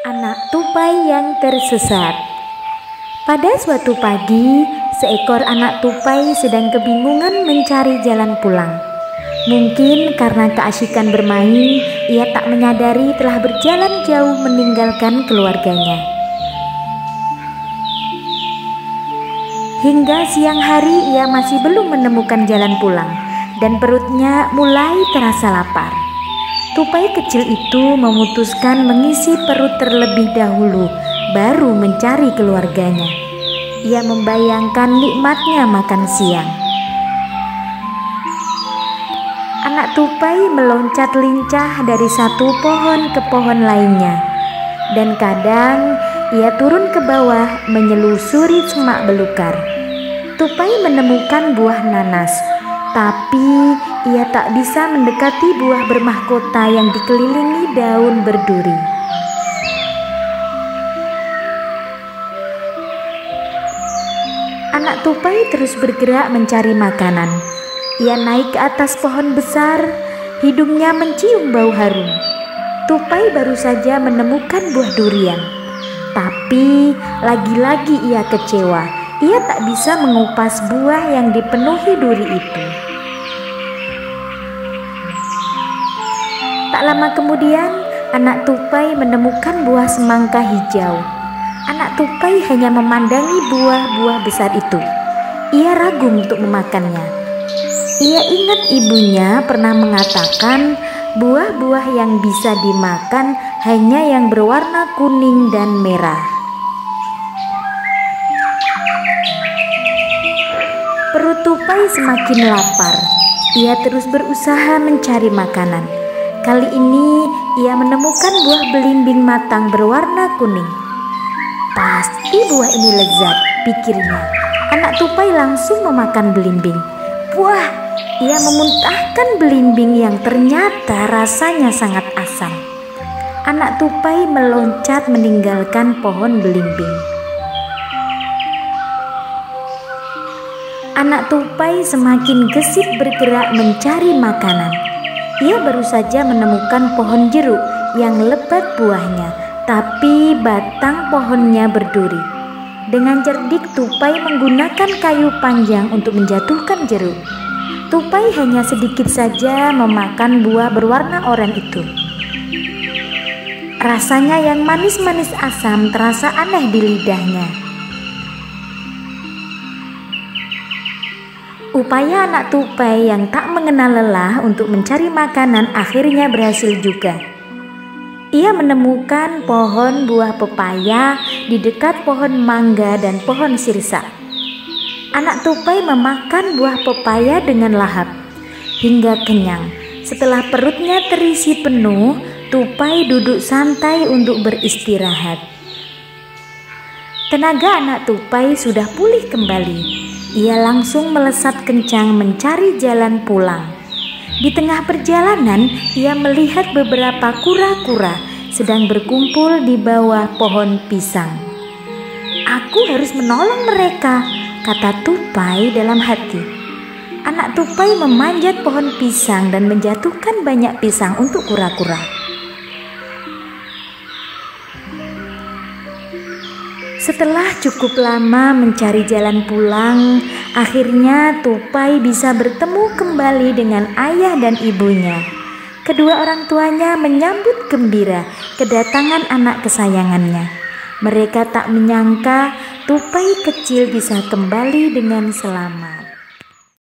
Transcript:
Anak tupai yang tersesat. Pada suatu pagi, seekor anak tupai sedang kebingungan mencari jalan pulang. Mungkin karena keasyikan bermain, ia tak menyadari telah berjalan jauh meninggalkan keluarganya. Hingga siang hari ia masih belum menemukan jalan pulang, dan perutnya mulai terasa lapar. Tupai kecil itu memutuskan mengisi perut terlebih dahulu, baru mencari keluarganya. Ia membayangkan nikmatnya makan siang. Anak tupai meloncat lincah dari satu pohon ke pohon lainnya, dan kadang ia turun ke bawah menyelusuri semak belukar. Tupai menemukan buah nanas, tapi ia tak bisa mendekati buah bermahkota yang dikelilingi daun berduri. Anak tupai terus bergerak mencari makanan. Ia naik ke atas pohon besar, hidungnya mencium bau harum. Tupai baru saja menemukan buah durian, tapi lagi-lagi ia kecewa. Ia tak bisa mengupas buah yang dipenuhi duri itu. Tak lama kemudian, anak tupai menemukan buah semangka hijau. Anak tupai hanya memandangi buah-buah besar itu. Ia ragu untuk memakannya. Ia ingat ibunya pernah mengatakan buah-buah yang bisa dimakan hanya yang berwarna kuning dan merah. Perut tupai semakin lapar. Ia terus berusaha mencari makanan. Kali ini ia menemukan buah belimbing matang berwarna kuning. Pasti buah ini lezat, pikirnya. Anak tupai langsung memakan belimbing. Wah, ia memuntahkan belimbing yang ternyata rasanya sangat asam. Anak tupai meloncat meninggalkan pohon belimbing. Anak tupai semakin gesit bergerak mencari makanan. Ia baru saja menemukan pohon jeruk yang lebat buahnya, tapi batang pohonnya berduri. Dengan cerdik tupai menggunakan kayu panjang untuk menjatuhkan jeruk. Tupai hanya sedikit saja memakan buah berwarna oranye itu. Rasanya yang manis-manis asam terasa aneh di lidahnya. Upaya anak tupai yang tak mengenal lelah untuk mencari makanan akhirnya berhasil juga. Ia menemukan pohon buah pepaya di dekat pohon mangga dan pohon sirsa. Anak tupai memakan buah pepaya dengan lahap hingga kenyang. Setelah perutnya terisi penuh, tupai duduk santai untuk beristirahat. Tenaga anak tupai sudah pulih kembali. Ia langsung melesat kencang mencari jalan pulang. Di tengah perjalanan, ia melihat beberapa kura-kura sedang berkumpul di bawah pohon pisang. Aku harus menolong mereka, kata tupai dalam hati. Anak tupai memanjat pohon pisang dan menjatuhkan banyak pisang untuk kura-kura. Setelah cukup lama mencari jalan pulang, akhirnya tupai bisa bertemu kembali dengan ayah dan ibunya. Kedua orang tuanya menyambut gembira kedatangan anak kesayangannya. Mereka tak menyangka tupai kecil bisa kembali dengan selamat.